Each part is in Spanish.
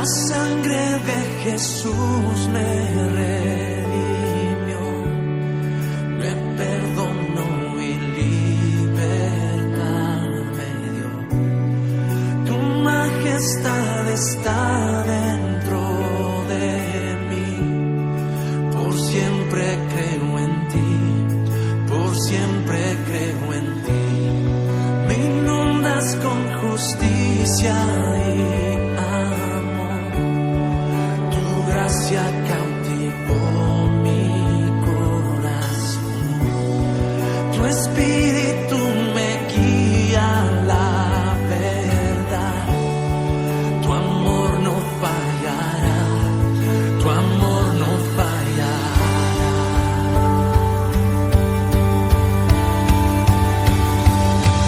La sangre de Jesús me redimió, me perdonó y libertad me dio. Tu majestad está dentro de mí, por siempre creo en ti, por siempre creo en ti. Me inundas con justicia y gracia cautivó mi corazón. Tu espíritu me guía a la verdad. Tu amor no fallará, tu amor no fallará.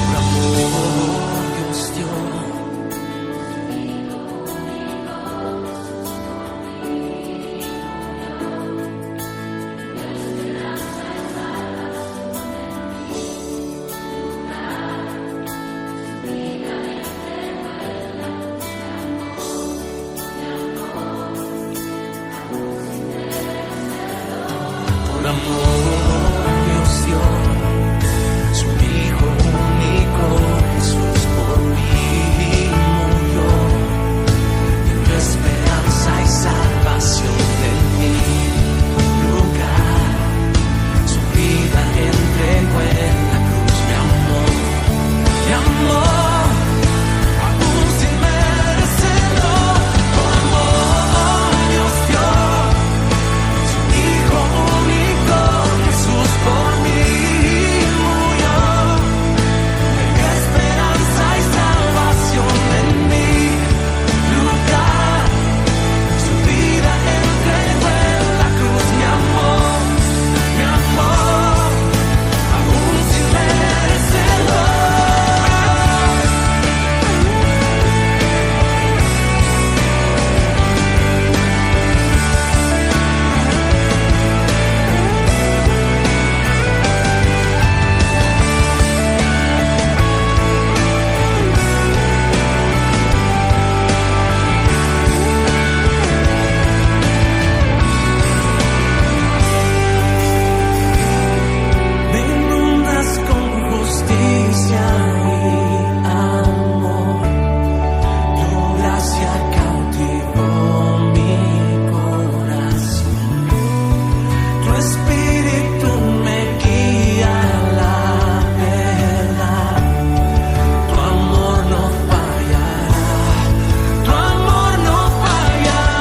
Por amor Dios dio. Por amor Dios dio su Hijo único, Jesús por mí murió, dio esperanza y salvación en mi lugar. Su vida entregó en la cruz, mi amor, aún sin merecerlo. Por amor Dios dio su Hijo único, Jesús por mí murió, me dio esperanza y salvación en mi lugar. Su vida entregó en la cruz, mi amor, aún sin merecerlo. Me inundas con justicia y amor, tu gracia cautivó mi corazón. Tu espíritu me guía a la verdad. Tu amor no fallará, tu amor no fallará.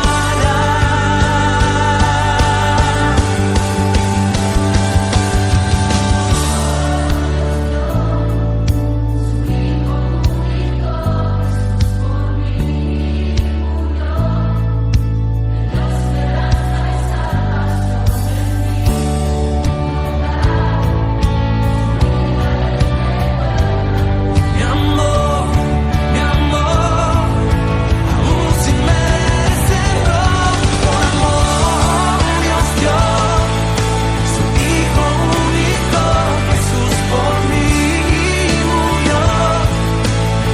Mi amor, aún sin merecerlo. Por amor Dios dio su Hijo único, Jesús por mí murió,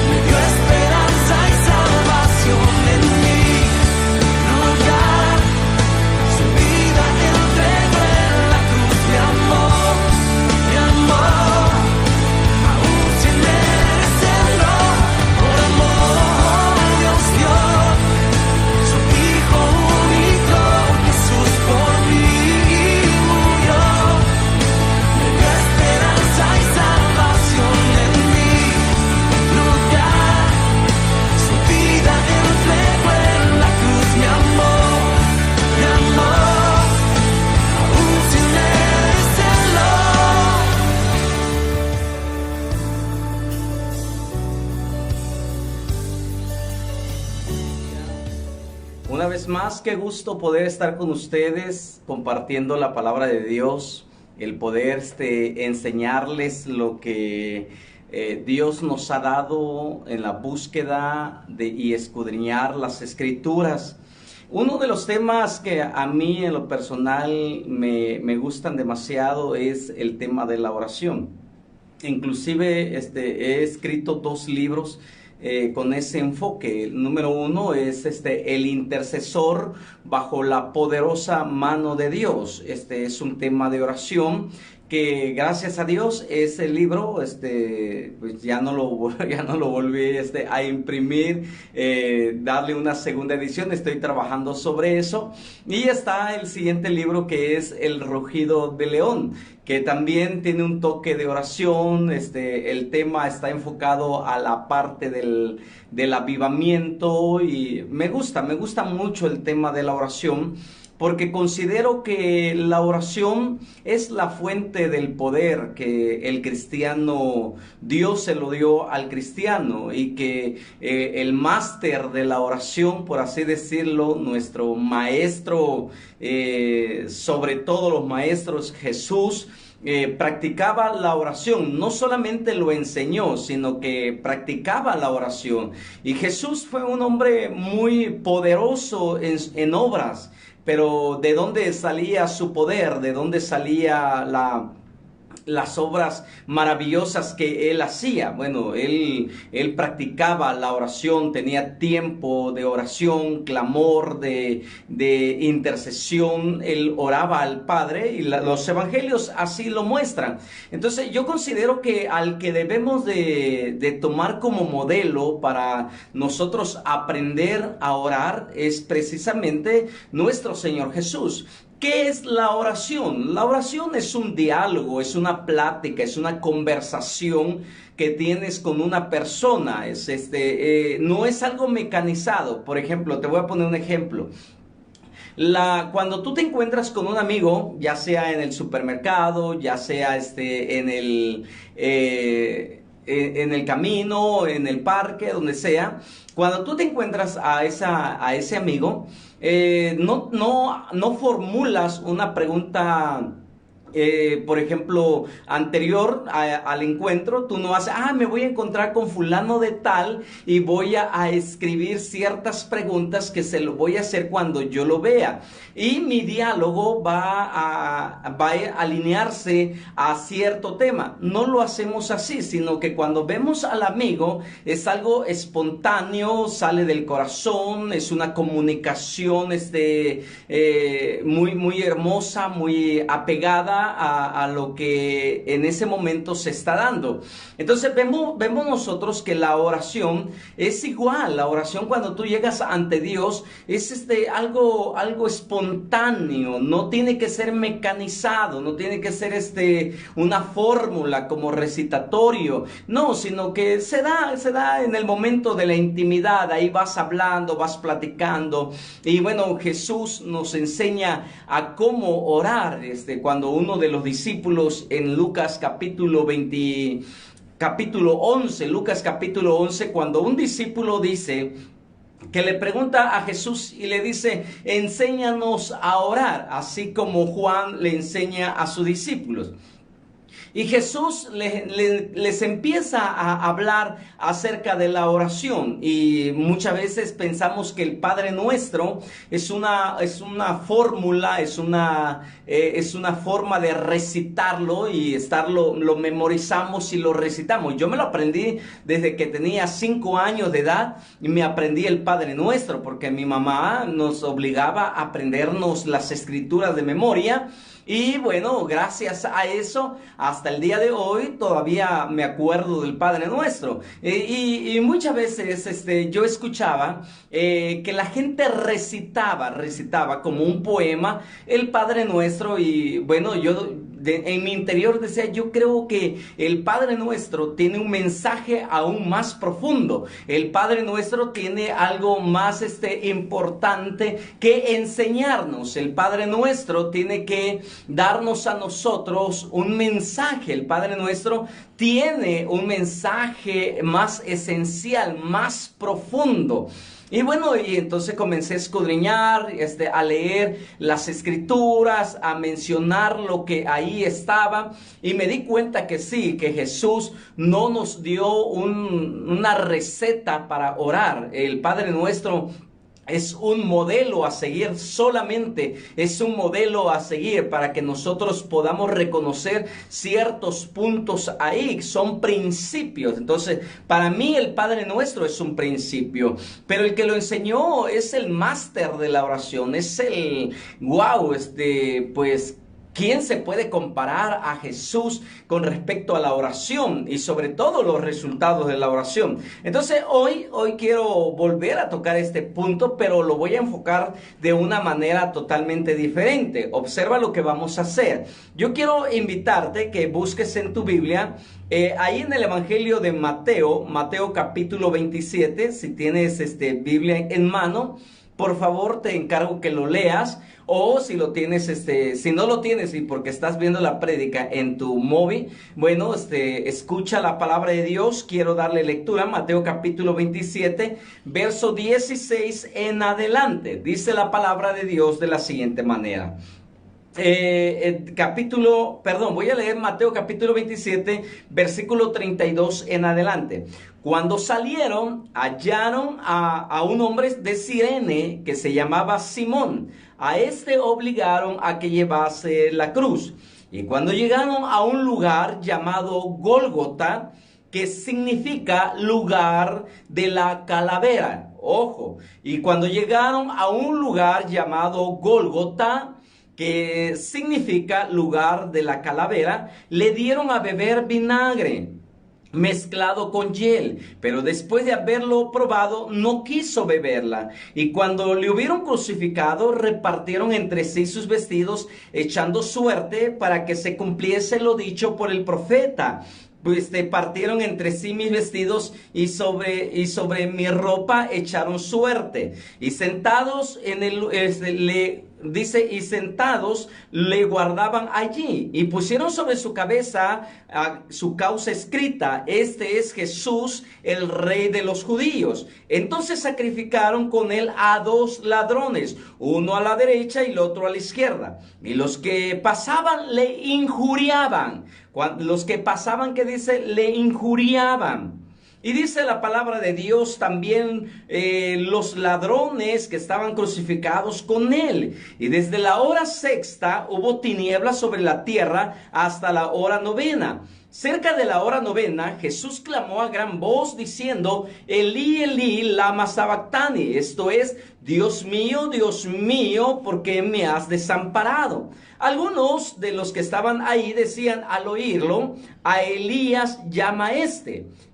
me dio esperanza y salvación en mi lugar. Su vida entregó en la cruz, mi amor, aún sin merecerlo. Por amor Dios dio su Hijo único, Jesús por mí murió, me dio esperanza y salvación en mi lugar. Su vida entregó en la cruz, mi amor, aún sin merecerlo. Una vez más, qué gusto poder estar con ustedes compartiendo la palabra de Dios, el poder enseñarles lo que Dios nos ha dado en la búsqueda y escudriñar las Escrituras. Uno de los temas que a mí en lo personal me gustan demasiado es el tema de la oración. Inclusive he escrito 2 libros con ese enfoque. El número 1 es el intercesor bajo la poderosa mano de Dios. Este es un tema de oración que, gracias a Dios, ese libro pues ya no lo volví a imprimir, darle una segunda edición. Estoy trabajando sobre eso. Y está el siguiente libro, que es El rugido de león, que también tiene un toque de oración. El tema está enfocado a la parte del avivamiento, y me gusta mucho el tema de la oración, porque considero que la oración es la fuente del poder que el cristiano, Dios se lo dio al cristiano, y que el máster de la oración, por así decirlo, nuestro maestro, sobre todos los maestros, Jesús, practicaba la oración. No solamente lo enseñó, sino que practicaba la oración. Y Jesús fue un hombre muy poderoso en obras. Pero ¿de dónde salía su poder? ¿De dónde salía las obras maravillosas que él hacía? Bueno, él practicaba la oración, tenía tiempo de oración, clamor, de intercesión. Él oraba al Padre, y los evangelios así lo muestran. Entonces yo considero que al que debemos de tomar como modelo para nosotros aprender a orar es precisamente nuestro Señor Jesús. ¿Qué es la oración? La oración es un diálogo, es una plática, es una conversación que tienes con una persona. No es algo mecanizado. Por ejemplo, te voy a poner un ejemplo. Cuando tú te encuentras con un amigo, ya sea en el supermercado, ya sea en el camino, en el parque, donde sea, cuando tú te encuentras a ese amigo, no formulas una pregunta, por ejemplo, anterior al encuentro. Tú no haces, me voy a encontrar con fulano de tal y voy a escribir ciertas preguntas que se lo voy a hacer cuando yo lo vea. Y mi diálogo va a alinearse a cierto tema. No lo hacemos así, sino que cuando vemos al amigo es algo espontáneo, sale del corazón, es una comunicación muy, muy hermosa, muy apegada a lo que en ese momento se está dando. Entonces vemos nosotros que la oración es igual. La oración, cuando tú llegas ante Dios, es algo espontáneo. No tiene que ser mecanizado, no tiene que ser una fórmula como recitatorio, no, sino que se da en el momento de la intimidad. Ahí vas hablando, vas platicando. Y bueno, Jesús nos enseña a cómo orar. Cuando uno de los discípulos, en Lucas capítulo 11, cuando un discípulo dice, que le pregunta a Jesús y le dice, enséñanos a orar, así como Juan le enseña a sus discípulos. Y Jesús les empieza a hablar acerca de la oración. Y muchas veces pensamos que el Padre Nuestro es una fórmula, es una forma de recitarlo, y lo memorizamos y lo recitamos. Yo me lo aprendí desde que tenía 5 años de edad, y me aprendí el Padre Nuestro porque mi mamá nos obligaba a aprendernos las escrituras de memoria. Y bueno, gracias a eso, hasta el día de hoy todavía me acuerdo del Padre Nuestro. Y muchas veces yo escuchaba que la gente recitaba como un poema el Padre Nuestro. Y bueno, yo en mi interior decía, yo creo que el Padre Nuestro tiene un mensaje aún más profundo. El Padre Nuestro tiene algo más importante que enseñarnos. El Padre Nuestro tiene que darnos a nosotros un mensaje. El Padre Nuestro tiene un mensaje más esencial, más profundo. Y bueno, y entonces comencé a escudriñar, a leer las escrituras, a mencionar lo que ahí estaba, y me di cuenta que sí, que Jesús no nos dio una receta para orar. El Padre Nuestro es un modelo a seguir, solamente es un modelo a seguir para que nosotros podamos reconocer ciertos puntos ahí, son principios. Entonces, para mí el Padre Nuestro es un principio, pero el que lo enseñó es el máster de la oración, es el, wow, pues, ¿quién se puede comparar a Jesús con respecto a la oración y sobre todo los resultados de la oración? Entonces hoy quiero volver a tocar este punto, pero lo voy a enfocar de una manera totalmente diferente. Observa lo que vamos a hacer. Yo quiero invitarte que busques en tu Biblia, ahí en el Evangelio de Mateo, Mateo capítulo 27, si tienes Biblia en mano, por favor te encargo que lo leas. O si lo tienes, si no lo tienes y porque estás viendo la prédica en tu móvil, bueno, escucha la palabra de Dios. Quiero darle lectura. Mateo capítulo 27, verso 16 en adelante. Dice la palabra de Dios de la siguiente manera. Voy a leer Mateo capítulo 27, versículo 32 en adelante. Cuando salieron, hallaron a un hombre de Cirene que se llamaba Simón. A obligaron a que llevase la cruz. Y cuando llegaron a un lugar llamado Gólgota, que significa lugar de la calavera. Ojo, y cuando llegaron a un lugar llamado Gólgota, que significa lugar de la calavera, le dieron a beber vinagre mezclado con hiel, pero después de haberlo probado no quiso beberla. Y cuando le hubieron crucificado, repartieron entre sí sus vestidos, echando suerte para que se cumpliese lo dicho por el profeta. Pues partieron entre sí mis vestidos y sobre mi ropa echaron suerte. Y sentados y sentados le guardaban allí y pusieron sobre su cabeza su causa escrita: este es Jesús, el Rey de los judíos. Entonces sacrificaron con él a 2 ladrones, uno a la derecha y el otro a la izquierda. Y los que pasaban le injuriaban. Los que pasaban, ¿qué dice? Le injuriaban. Y dice la palabra de Dios también, los ladrones que estaban crucificados con él. Y desde la hora 6ª hubo tinieblas sobre la tierra hasta la hora 9ª. Cerca de la hora 9ª, Jesús clamó a gran voz diciendo: Elí, Elí, lama sabactani. Esto es: Dios mío, ¿por qué me has desamparado? Algunos de los que estaban ahí decían al oírlo: a Elías llama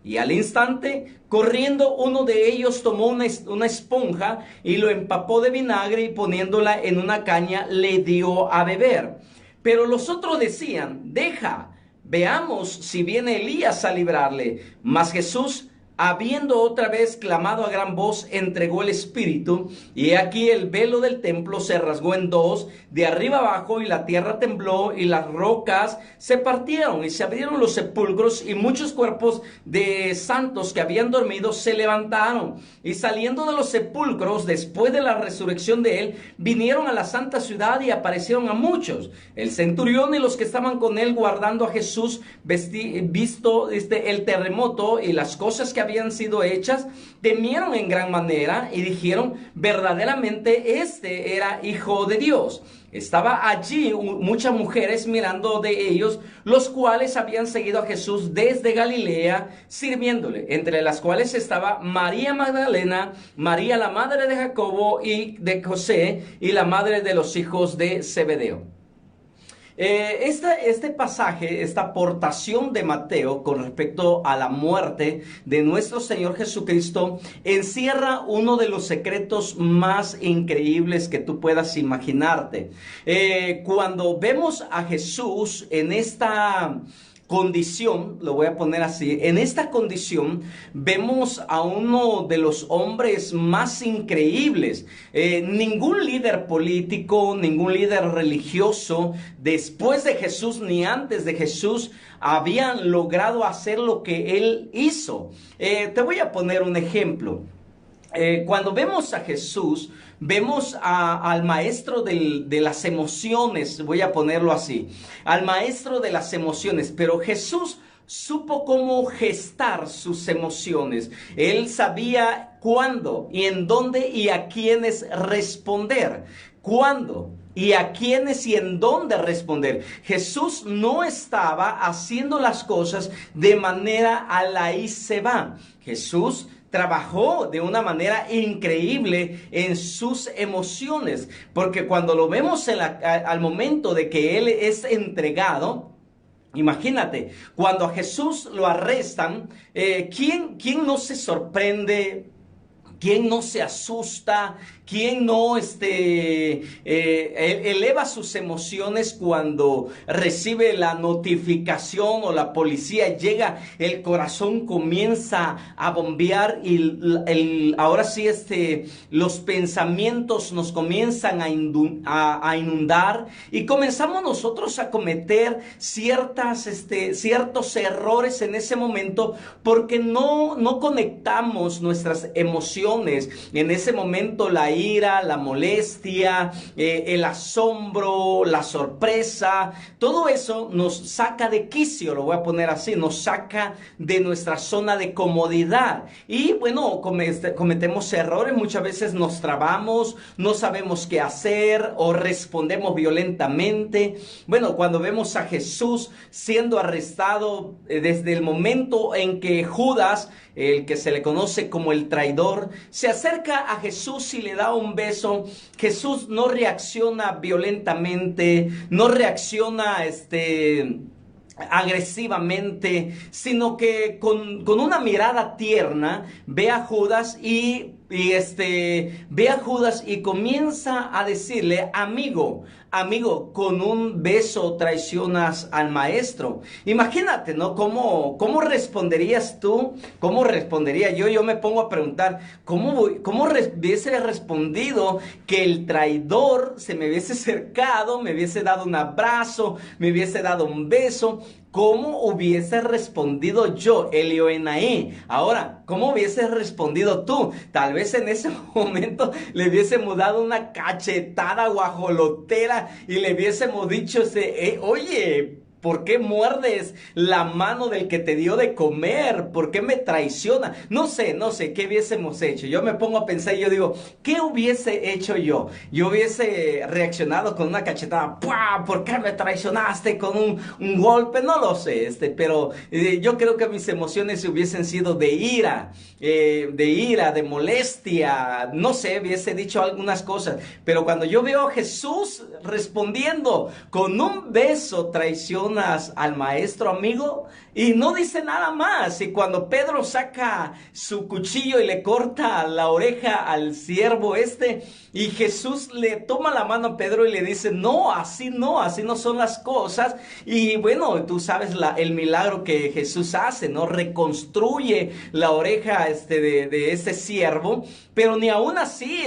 Y al instante, corriendo, uno de ellos tomó una esponja y lo empapó de vinagre y poniéndola en una caña le dio a beber. Pero los otros decían: deja, veamos si viene Elías a librarle. Mas Jesús, habiendo otra vez clamado a gran voz, entregó el espíritu, y he aquí el velo del templo se rasgó en 2, de arriba abajo, y la tierra tembló, y las rocas se partieron, y se abrieron los sepulcros, y muchos cuerpos de santos que habían dormido se levantaron, y saliendo de los sepulcros, después de la resurrección de él, vinieron a la santa ciudad y aparecieron a muchos. El centurión y los que estaban con él guardando a Jesús, visto el terremoto y las cosas que habían sido hechas, temieron en gran manera y dijeron: verdaderamente era hijo de Dios. Estaba allí muchas mujeres mirando de ellos, los cuales habían seguido a Jesús desde Galilea, sirviéndole, entre las cuales estaba María Magdalena, María la madre de Jacobo y de José, y la madre de los hijos de Zebedeo. Este pasaje, esta aportación de Mateo con respecto a la muerte de nuestro Señor Jesucristo, encierra uno de los secretos más increíbles que tú puedas imaginarte. Cuando vemos a Jesús en esta condición, lo voy a poner así, en esta condición vemos a uno de los hombres más increíbles. Ningún líder político, ningún líder religioso después de Jesús ni antes de Jesús habían logrado hacer lo que él hizo. Te voy a poner un ejemplo. Cuando vemos a Jesús, vemos al maestro de las emociones, voy a ponerlo así, al maestro de las emociones, pero Jesús supo cómo gestar sus emociones. Él sabía cuándo y en dónde y a quiénes responder. ¿Cuándo? Y a quiénes y en dónde responder. Jesús no estaba haciendo las cosas de manera a la y se va. Jesús trabajó de una manera increíble en sus emociones, porque cuando lo vemos al momento de que Él es entregado, imagínate, cuando a Jesús lo arrestan, ¿quién no se sorprende? ¿Quién no se asusta? ¿Quién no eleva sus emociones cuando recibe la notificación o la policía llega? El corazón comienza a bombear y ahora sí los pensamientos nos comienzan a inundar y comenzamos nosotros a cometer ciertos errores en ese momento porque no conectamos nuestras emociones. En ese momento la ira, la molestia, el asombro, la sorpresa, todo eso nos saca de quicio, lo voy a poner así, nos saca de nuestra zona de comodidad. Y bueno, cometemos errores, muchas veces nos trabamos, no sabemos qué hacer o respondemos violentamente. Bueno, cuando vemos a Jesús siendo arrestado desde el momento en que Judas, el que se le conoce como el traidor, se acerca a Jesús y le da un beso, Jesús no reacciona violentamente, no reacciona agresivamente, sino que con una mirada tierna ve a Judas ve a Judas y comienza a decirle: amigo, con un beso traicionas al maestro. Imagínate, ¿no? ¿Cómo responderías tú? ¿Cómo respondería yo? Yo me pongo a preguntar, ¿cómo hubiese respondido que el traidor se me hubiese acercado, me hubiese dado un abrazo, me hubiese dado un beso? ¿Cómo hubiese respondido yo, Elioenai? Ahora, ¿cómo hubieses respondido tú? Tal vez en ese momento le hubiésemos dado una cachetada guajolotera y le hubiésemos dicho, oye, ¿por qué muerdes la mano del que te dio de comer? ¿Por qué me traiciona? No sé, ¿qué hubiésemos hecho? Yo me pongo a pensar y yo digo, ¿qué hubiese hecho yo? Yo hubiese reaccionado con una cachetada, ¡pua! ¿Por qué me traicionaste con un golpe? No lo sé, pero yo creo que mis emociones hubiesen sido de ira, de molestia, no sé, hubiese dicho algunas cosas. Pero cuando yo veo a Jesús respondiendo con un beso, traición al maestro, amigo, y no dice nada más. Y cuando Pedro saca su cuchillo y le corta la oreja al siervo y Jesús le toma la mano a Pedro y le dice, así no son las cosas. Y bueno, tú sabes el milagro que Jesús hace, ¿no? Reconstruye la oreja de ese siervo, pero ni aún así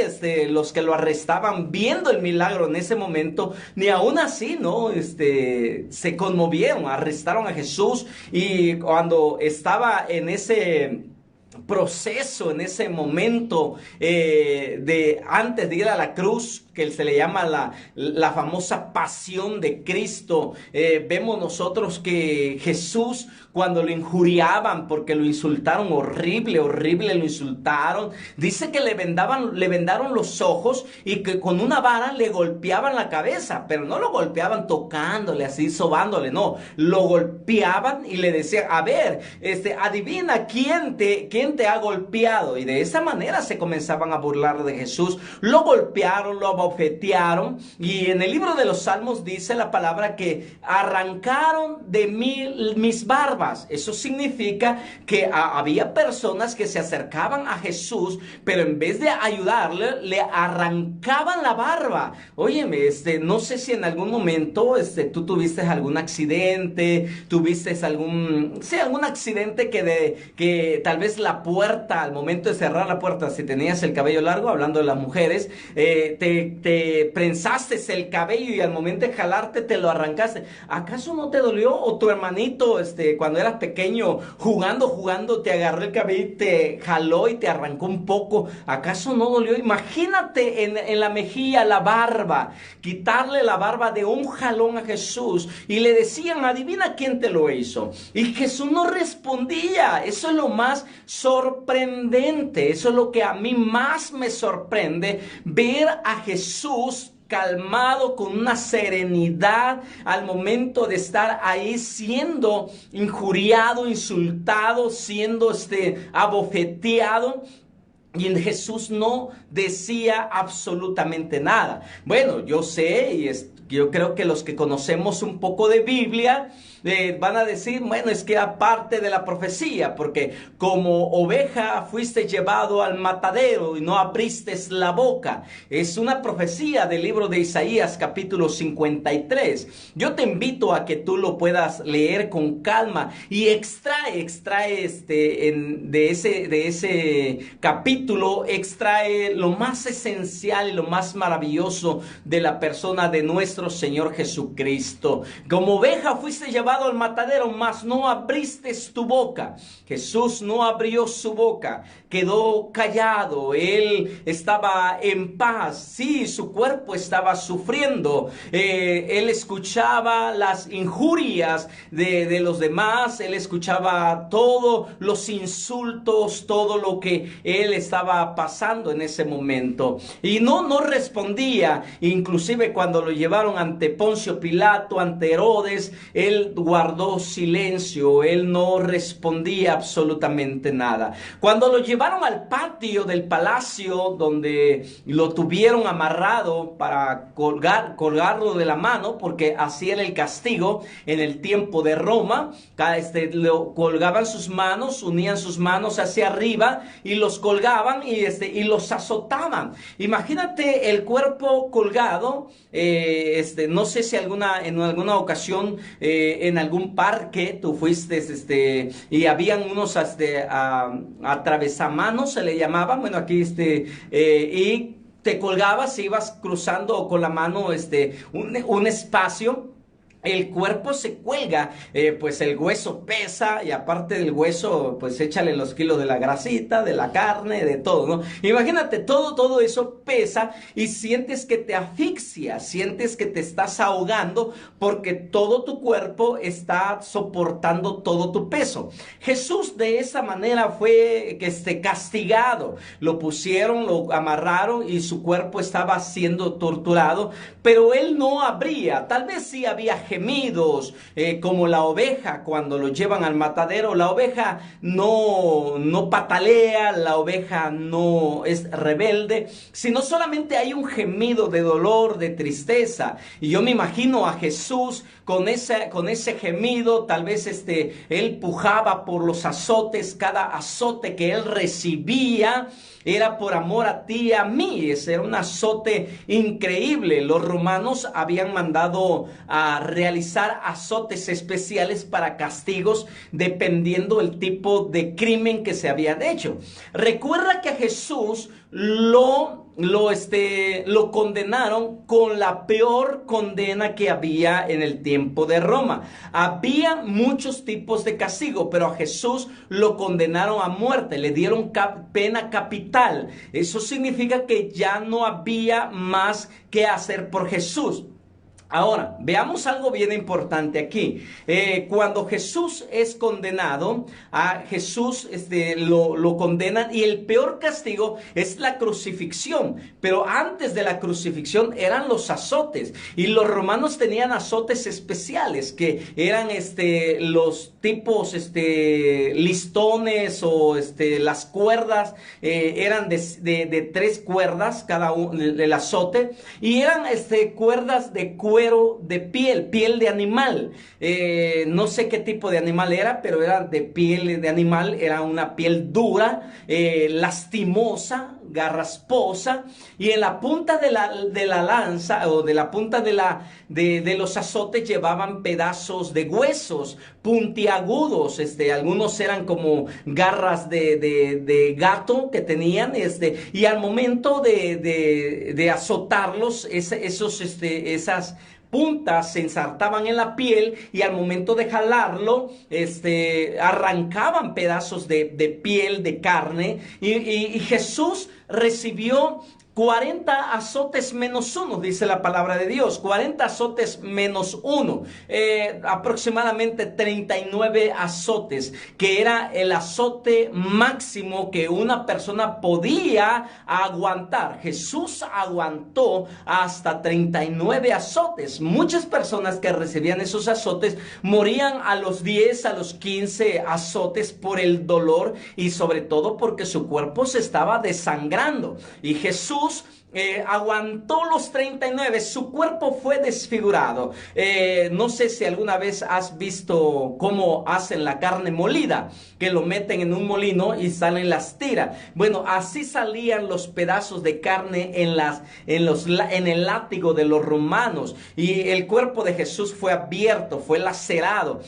los que lo arrestaban viendo el milagro en ese momento, ni aún así, ¿no? Se conmovieron, arrestaron a Jesús, y cuando estaba en ese proceso, en ese momento antes de ir a la cruz, que se le llama la famosa pasión de Cristo, vemos nosotros que Jesús, cuando lo injuriaban porque lo insultaron, horrible lo insultaron, dice que le vendaron los ojos y que con una vara le golpeaban la cabeza, pero no lo golpeaban tocándole así, sobándole, no, lo golpeaban y le decían, a ver, adivina quién te ha golpeado, y de esa manera se comenzaban a burlar de Jesús. Lo golpearon, lo abofetearon, y en el libro de los Salmos dice la palabra que arrancaron de mí mis barbas. Eso significa que había personas que se acercaban a Jesús, pero en vez de ayudarle, le arrancaban la barba. Óyeme, no sé si en algún momento tú tuviste algún accidente, tuviste algún accidente que tal vez la la puerta, al momento de cerrar la puerta, si tenías el cabello largo, hablando de las mujeres, te prensaste el cabello y al momento de jalarte te lo arrancaste. ¿Acaso no te dolió? O tu hermanito, cuando eras pequeño, jugando, te agarró el cabello y te jaló y te arrancó un poco. ¿Acaso no dolió? Imagínate en la mejilla la barba, quitarle la barba de un jalón a Jesús, y le decían, adivina quién te lo hizo. Y Jesús no respondía. Eso es lo más sorprendente. Eso es lo que a mí más me sorprende, ver a Jesús calmado, con una serenidad al momento de estar ahí siendo injuriado, insultado, siendo abofeteado. Y Jesús no decía absolutamente nada. Bueno, yo sé y yo creo que los que conocemos un poco de Biblia van a decir, bueno, es que era parte de la profecía, porque como oveja fuiste llevado al matadero y no abriste la boca. Es una profecía del libro de Isaías, capítulo 53. Yo te invito a que tú lo puedas leer con calma y extrae de ese capítulo, extrae lo más esencial y lo más maravilloso de la persona de nuestro Señor Jesucristo. Como oveja fuiste llevado al matadero, mas no abriste tu boca. Jesús no abrió su boca, quedó callado. Él estaba en paz. Sí, su cuerpo estaba sufriendo. Él escuchaba las injurias de los demás. Él escuchaba todos los insultos, todo lo que él estaba pasando en ese momento. Y no respondía. Inclusive cuando lo llevaron ante Poncio Pilato, ante Herodes, él guardó silencio. Él no respondía absolutamente nada. Cuando lo llevaron al patio del palacio, donde lo tuvieron amarrado para colgarlo de la mano, porque así era el castigo en el tiempo de Roma. Lo colgaban sus manos, unían sus manos hacia arriba y los colgaban y los azotaban. Imagínate el cuerpo colgado. No sé si en alguna ocasión en algún parque tú fuiste y habían unos atravesamanos, se le llamaban, bueno, aquí y te colgabas y ibas cruzando con la mano un espacio. El cuerpo se cuelga, pues el hueso pesa, y aparte del hueso, pues échale los kilos de la grasita, de la carne, de todo, ¿no? Imagínate, todo eso pesa y sientes que te asfixias, sientes que te estás ahogando porque todo tu cuerpo está soportando todo tu peso. Jesús de esa manera fue castigado. Lo pusieron, lo amarraron y su cuerpo estaba siendo torturado, pero él no abría. Tal vez sí había gemidos, como la oveja cuando lo llevan al matadero. La oveja no patalea, la oveja no es rebelde, sino solamente hay un gemido de dolor, de tristeza. Y yo me imagino a Jesús con ese gemido. Tal vez él pujaba por los azotes. Cada azote que él recibía era por amor a ti y a mí. Ese era un azote increíble. Los romanos habían mandado a realizar azotes especiales para castigos dependiendo el tipo de crimen que se habían hecho. Recuerda que a Jesús lo condenaron con la peor condena que había en el tiempo de Roma. Había muchos tipos de castigo, pero a Jesús lo condenaron a muerte, le dieron pena capital. Eso significa que ya no había más que hacer por Jesús. Ahora, veamos algo bien importante aquí. Cuando Jesús es condenado, a Jesús lo condenan, y el peor castigo es la crucifixión. Pero antes de la crucifixión eran los azotes, y los romanos tenían azotes especiales que eran los tipos listones o las cuerdas, eran de 3 cuerdas cada uno, el azote, y eran cuerdas de cuero de piel de animal. No sé qué tipo de animal era, pero era de piel de animal. Era una piel dura, lastimosa, garrasposa, y en la punta de la lanza, o de la punta de los azotes, llevaban pedazos de huesos puntiagudos. Algunos eran como garras de gato que tenían, y al momento de azotarlos, esas puntas se ensartaban en la piel, y al momento de jalarlo, arrancaban pedazos de piel, de carne, y Jesús recibió 40 azotes menos uno, dice la palabra de Dios. 40 azotes menos uno, aproximadamente 39 azotes, que era el azote máximo que una persona podía aguantar. Jesús aguantó hasta 39 azotes. Muchas personas que recibían esos azotes morían a los 10, a los 15 azotes por el dolor, y sobre todo porque su cuerpo se estaba desangrando. Y Jesús aguantó los 39, su cuerpo fue desfigurado. No sé si alguna vez has visto cómo hacen la carne molida, que lo meten en un molino y salen las tiras. Bueno, así salían los pedazos de carne en el látigo de los romanos, y el cuerpo de Jesús fue abierto, fue lacerado.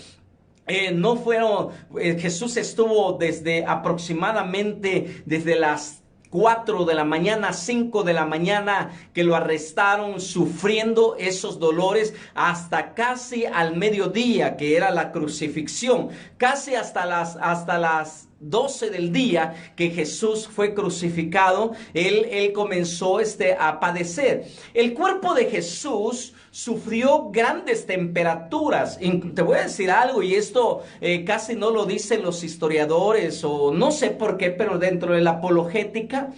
Jesús estuvo aproximadamente desde las 4 de la mañana, 5 de la mañana que lo arrestaron, sufriendo esos dolores, hasta casi al mediodía, que era la crucifixión, casi hasta las 12 del día que Jesús fue crucificado. Él comenzó a padecer. El cuerpo de Jesús sufrió grandes temperaturas. Te voy a decir algo, y esto casi no lo dicen los historiadores, o no sé por qué, pero dentro de la apologética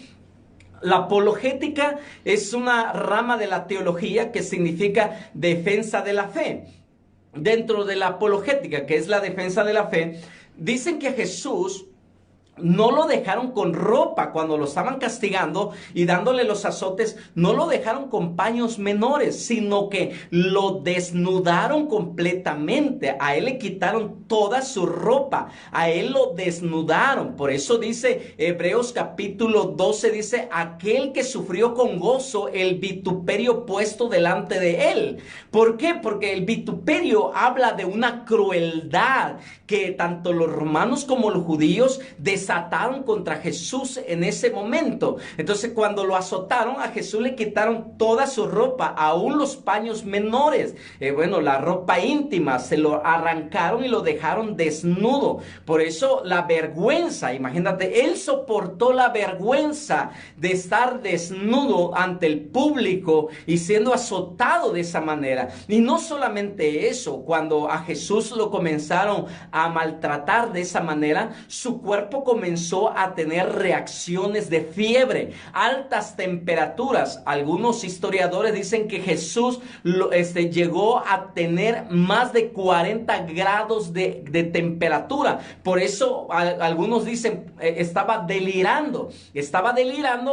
es una rama de la teología que significa defensa de la fe. Dentro de la apologética, que es la defensa de la fe, dicen que Jesús no lo dejaron con ropa cuando lo estaban castigando y dándole los azotes. No lo dejaron con paños menores, sino que lo desnudaron completamente. A él le quitaron toda su ropa, a él lo desnudaron. Por eso dice Hebreos capítulo 12, dice: aquel que sufrió con gozo el vituperio puesto delante de él. ¿Por qué? Porque el vituperio habla de una crueldad que tanto los romanos como los judíos desataron contra Jesús en ese momento. Entonces, cuando lo azotaron, a Jesús le quitaron toda su ropa, aún los paños menores, la ropa íntima, se lo arrancaron y lo dejaron desnudo. Por eso la vergüenza, imagínate, él soportó la vergüenza de estar desnudo ante el público y siendo azotado de esa manera. Y no solamente eso, cuando a Jesús lo comenzaron a maltratar de esa manera, su cuerpo comenzó a tener reacciones de fiebre, altas temperaturas. Algunos historiadores dicen que Jesús llegó a tener más de 40 grados de temperatura. Por eso algunos dicen estaba delirando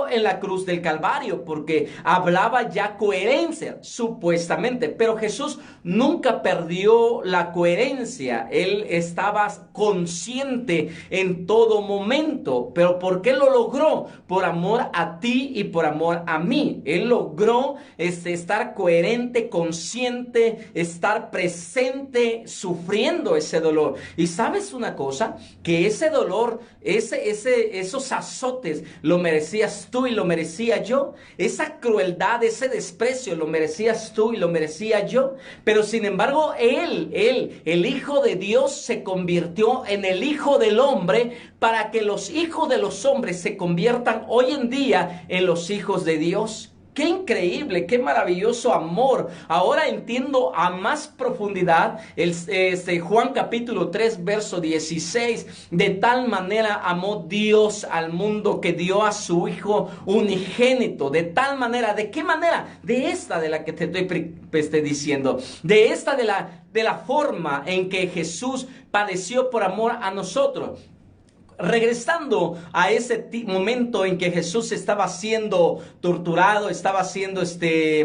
en la cruz del Calvario, porque hablaba ya coherencia, supuestamente. Pero Jesús nunca perdió la coherencia. Él estaba consciente en todo momento. ¿Pero por qué lo logró? Por amor a ti y por amor a mí. Él logró estar coherente, consciente, estar presente, sufriendo ese dolor. Y ¿sabes una cosa? Que ese dolor, esos azotes, lo merecías tú y lo merecía yo. Esa crueldad, ese desprecio, lo merecías tú y lo merecía yo. Pero sin embargo, él, el Hijo de Dios, se convirtió en el Hijo del Hombre, para que los hijos de los hombres se conviertan hoy en día en los hijos de Dios. ¡Qué increíble! ¡Qué maravilloso amor! Ahora entiendo a más profundidad Juan capítulo 3, verso 16. De tal manera amó Dios al mundo que dio a su Hijo unigénito. De tal manera, ¿de qué manera? De esta de la que te estoy diciendo. De esta de la forma en que Jesús padeció por amor a nosotros. regresando a ese momento en que Jesús estaba siendo torturado, estaba siendo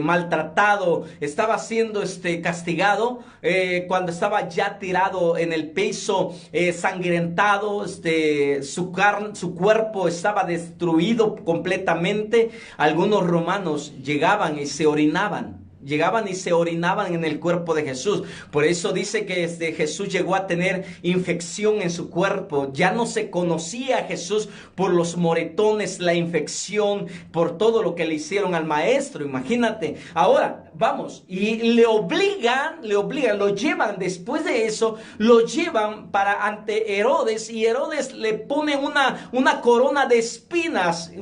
maltratado, estaba siendo castigado, cuando estaba ya tirado en el piso, sangrentado, su cuerpo estaba destruido completamente. Algunos romanos llegaban y se orinaban. Llegaban y se orinaban en el cuerpo de Jesús. Por eso dice que Jesús llegó a tener infección en su cuerpo. Ya no se conocía a Jesús por los moretones, la infección, por todo lo que le hicieron al maestro. Imagínate. Ahora, vamos, y le obligan, lo llevan, después de eso, lo llevan para ante Herodes, y Herodes le pone una corona de espinas,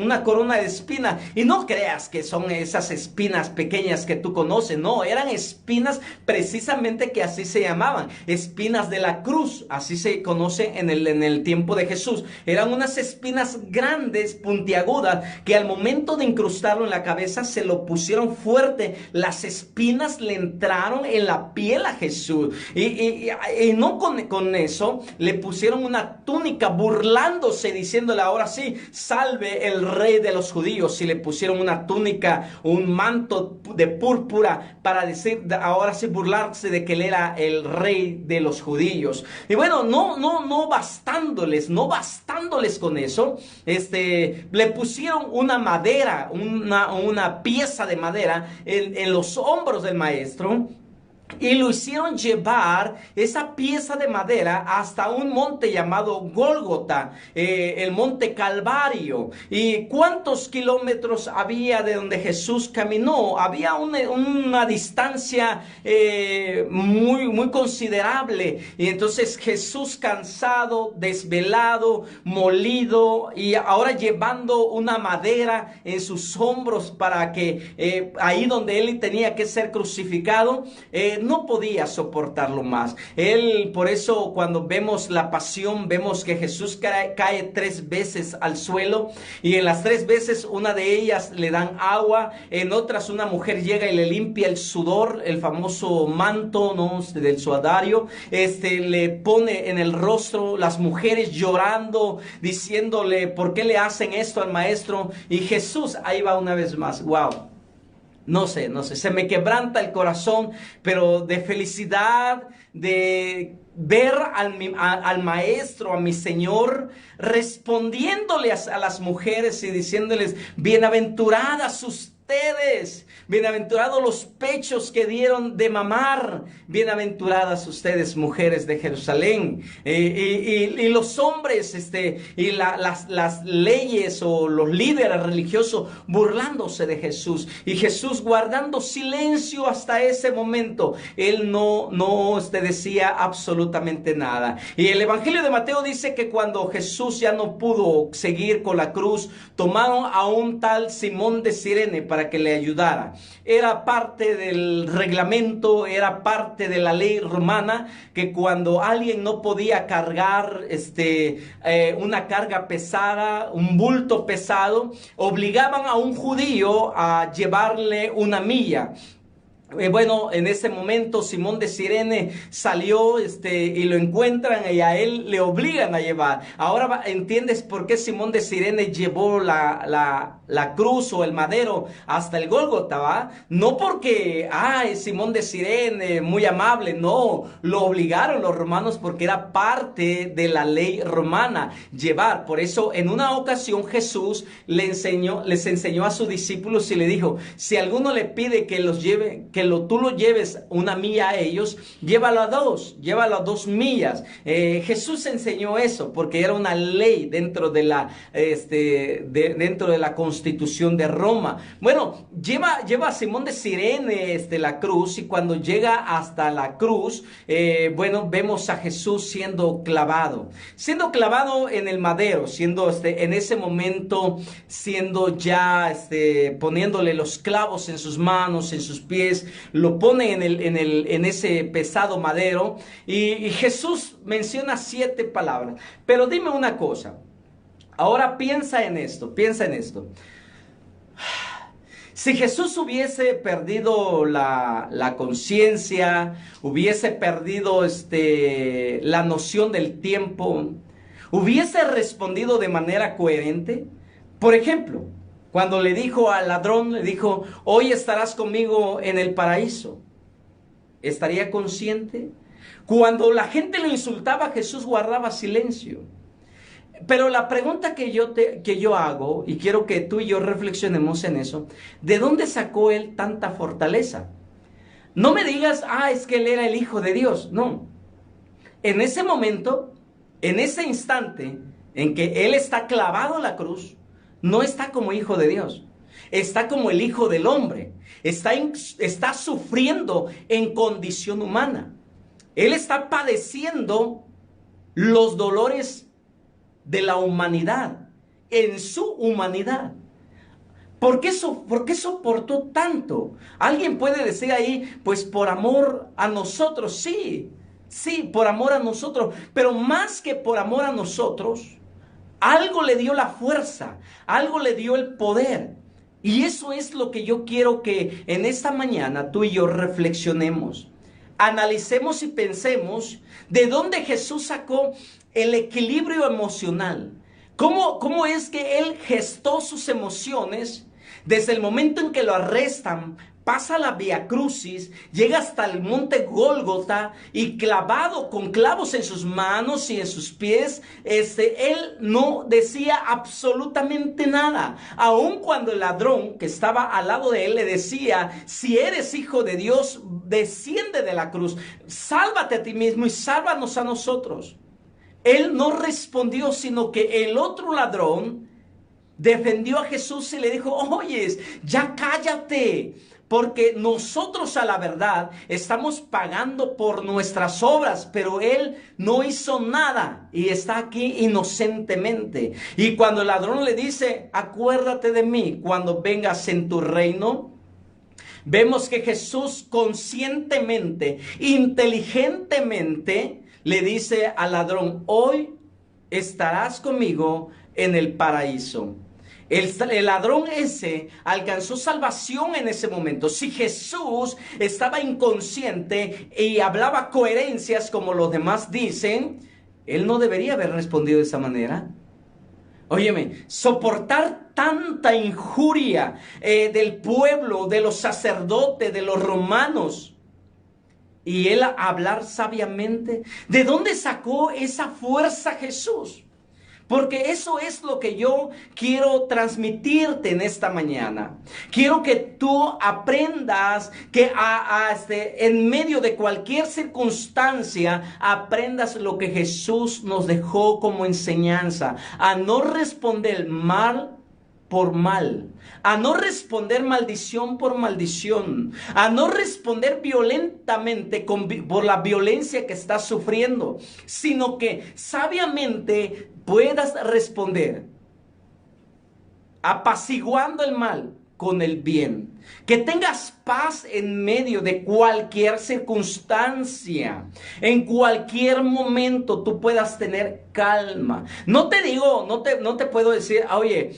y no creas que son esas espinas pequeñas que tú conoces. No, eran espinas precisamente que así se llamaban, espinas de la cruz, así se conoce en el tiempo de Jesús. Eran unas espinas grandes, puntiagudas, que al momento de incrustarlo en la cabeza se lo pusieron fuerte. Las espinas le entraron en la piel a Jesús, y no con eso, le pusieron una túnica burlándose, diciéndole: ahora sí, salve el rey de los judíos. Y le pusieron una túnica, un manto de púrpura, para decir, ahora sí, burlarse de que él era el rey de los judíos. Y bueno, no bastándoles con eso, le pusieron una madera, una pieza de madera en los hombros del maestro. Y lo hicieron llevar esa pieza de madera hasta un monte llamado Gólgota, el monte Calvario. ¿Y cuántos kilómetros había de donde Jesús caminó? Había una distancia muy considerable. Y entonces Jesús, cansado, desvelado, molido, y ahora llevando una madera en sus hombros para que ahí donde él tenía que ser crucificado, no podía soportarlo más. Por eso, cuando vemos la pasión, vemos que Jesús cae 3 veces al suelo, y en las 3 veces, una de ellas le dan agua, en otras una mujer llega y le limpia el sudor, el famoso manto, ¿no?, del sudario, le pone en el rostro, las mujeres llorando, diciéndole: ¿por qué le hacen esto al maestro? Y Jesús ahí va una vez más. Wow. No sé, se me quebranta el corazón, pero de felicidad, de ver al maestro, a mi Señor, respondiéndole a las mujeres y diciéndoles: bienaventuradas ustedes, bienaventurados los pechos que dieron de mamar, bienaventuradas ustedes, mujeres de Jerusalén. Y los hombres, y las leyes o los líderes religiosos burlándose de Jesús, y Jesús guardando silencio hasta ese momento. Él no decía absolutamente nada. Y el Evangelio de Mateo dice que cuando Jesús ya no pudo seguir con la cruz, tomaron a un tal Simón de Cirene para que le ayudara. Era parte del reglamento, era parte de la ley romana, que cuando alguien no podía cargar una carga pesada, un bulto pesado, obligaban a un judío a llevarle una milla. Bueno, en ese momento Simón de Cirene salió y lo encuentran, y a él le obligan a llevar. Ahora entiendes por qué Simón de Cirene llevó la cruz o el madero hasta el Gólgota, ¿va? No porque, Simón de Cirene, muy amable, no. Lo obligaron los romanos porque era parte de la ley romana llevar. Por eso, en una ocasión Jesús les enseñó a sus discípulos y le dijo: si alguno le pide que los lleve, tú lo lleves una milla a ellos, llévalo a 2 millas. Jesús enseñó eso porque era una ley dentro de la Constitución de Roma. Bueno, lleva a Simón de Cirene la cruz, y cuando llega hasta la cruz, vemos a Jesús siendo clavado en el madero, siendo en ese momento, siendo ya poniéndole los clavos en sus manos, en sus pies, lo pone en ese pesado madero, y Jesús menciona 7 palabras. Pero dime una cosa, ahora piensa en esto. Si Jesús hubiese perdido la conciencia, hubiese perdido la noción del tiempo, ¿Hubiese respondido de manera coherente? Por ejemplo, cuando le dijo al ladrón, le dijo, hoy estarás conmigo en el paraíso. ¿Estaría consciente? Cuando la gente lo insultaba, Jesús guardaba silencio. Pero la pregunta que yo hago, y quiero que tú y yo reflexionemos en eso, ¿de dónde sacó él tanta fortaleza? No me digas, es que él era el Hijo de Dios. No. En ese momento, en ese instante en que él está clavado en la cruz, no está como Hijo de Dios. Está como el Hijo del Hombre. Está sufriendo en condición humana. Él está padeciendo los dolores de la humanidad, en su humanidad. ¿Por qué soportó tanto? Alguien puede decir ahí, pues por amor a nosotros. Sí, por amor a nosotros. Pero más que por amor a nosotros, algo le dio la fuerza, algo le dio el poder. Y eso es lo que yo quiero que en esta mañana tú y yo reflexionemos. Analicemos y pensemos de dónde Jesús sacó el equilibrio emocional. ¿Cómo es que él gestó sus emociones desde el momento en que lo arrestan? Pasa la Vía Crucis, llega hasta el monte Gólgota y clavado con clavos en sus manos y en sus pies, él no decía absolutamente nada. Aun cuando el ladrón que estaba al lado de él le decía, si eres hijo de Dios, desciende de la cruz, sálvate a ti mismo y sálvanos a nosotros. Él no respondió, sino que el otro ladrón defendió a Jesús y le dijo, oyes, ya cállate. Porque nosotros a la verdad estamos pagando por nuestras obras, pero él no hizo nada y está aquí inocentemente. Y cuando el ladrón le dice, acuérdate de mí cuando vengas en tu reino, vemos que Jesús conscientemente, inteligentemente, le dice al ladrón, hoy estarás conmigo en el paraíso. El ladrón ese alcanzó salvación en ese momento. Si Jesús estaba inconsciente y hablaba coherencias como los demás dicen, él no debería haber respondido de esa manera. Óyeme, soportar tanta injuria del pueblo, de los sacerdotes, de los romanos, y él hablar sabiamente. ¿De dónde sacó esa fuerza Jesús? Porque eso es lo que yo quiero transmitirte en esta mañana. Quiero que tú aprendas que en medio de cualquier circunstancia, aprendas lo que Jesús nos dejó como enseñanza. A no responder mal por mal, a no responder maldición por maldición, a no responder violentamente por la violencia que estás sufriendo, sino que sabiamente puedas responder apaciguando el mal con el bien. Que tengas paz en medio de cualquier circunstancia. En cualquier momento tú puedas tener calma. No te digo, no te puedo decir, oye,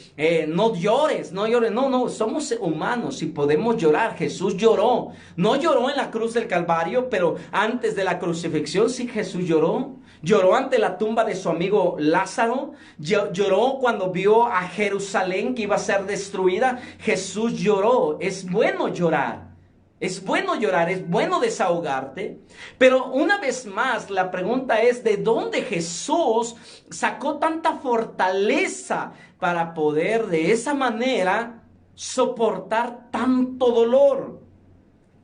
no llores. No, somos humanos y podemos llorar. Jesús lloró. No lloró en la cruz del Calvario, pero antes de la crucifixión sí Jesús lloró. Lloró ante la tumba de su amigo Lázaro. Lloró cuando vio a Jerusalén que iba a ser destruida. Jesús lloró. Es bueno llorar. Es bueno llorar, es bueno desahogarte. Pero una vez más, la pregunta es, ¿de dónde Jesús sacó tanta fortaleza para poder de esa manera soportar tanto dolor?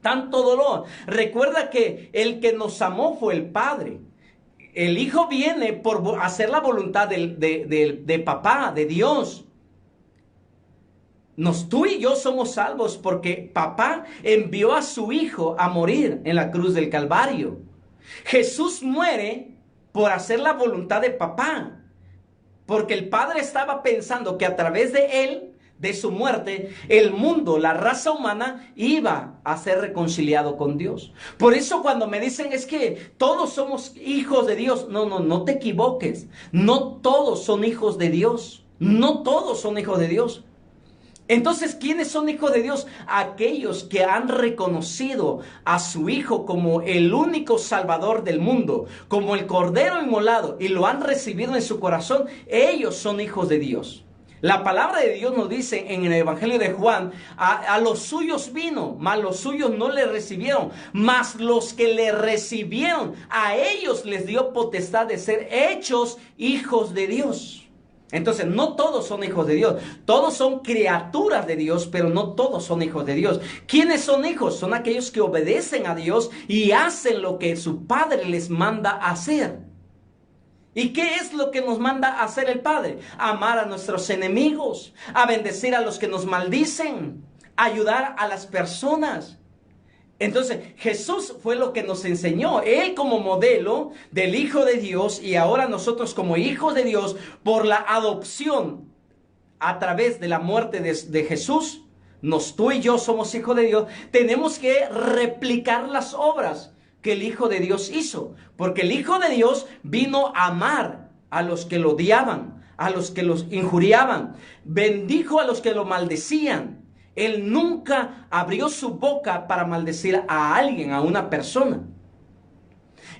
Tanto dolor. Recuerda que el que nos amó fue el Padre. El Hijo viene por hacer la voluntad de Papá, de Dios. Tú y yo somos salvos porque Papá envió a su Hijo a morir en la cruz del Calvario. Jesús muere por hacer la voluntad de Papá, porque el Padre estaba pensando que a través de él, de su muerte, el mundo, la raza humana iba a ser reconciliado con Dios. Por eso cuando me dicen es que todos somos hijos de Dios, no te equivoques. No todos son hijos de Dios. No todos son hijos de Dios. Entonces, ¿quiénes son hijos de Dios? Aquellos que han reconocido a su Hijo como el único Salvador del mundo, como el Cordero inmolado, y lo han recibido en su corazón. Ellos son hijos de Dios. La palabra de Dios nos dice en el Evangelio de Juan, a los suyos vino, mas los suyos no le recibieron, mas los que le recibieron, a ellos les dio potestad de ser hechos hijos de Dios. Entonces, no todos son hijos de Dios. Todos son criaturas de Dios, pero no todos son hijos de Dios. ¿Quiénes son hijos? Son aquellos que obedecen a Dios y hacen lo que su Padre les manda hacer. ¿Y qué es lo que nos manda hacer el Padre? Amar a nuestros enemigos, a bendecir a los que nos maldicen, ayudar a las personas. Entonces, Jesús fue lo que nos enseñó. Él como modelo del Hijo de Dios, y ahora nosotros como hijos de Dios, por la adopción a través de la muerte de Jesús, tú y yo somos hijos de Dios, tenemos que replicar las obras que el Hijo de Dios hizo. Porque el Hijo de Dios vino a amar a los que lo odiaban, a los que los injuriaban, bendijo a los que lo maldecían. Él nunca abrió su boca para maldecir a alguien, a una persona.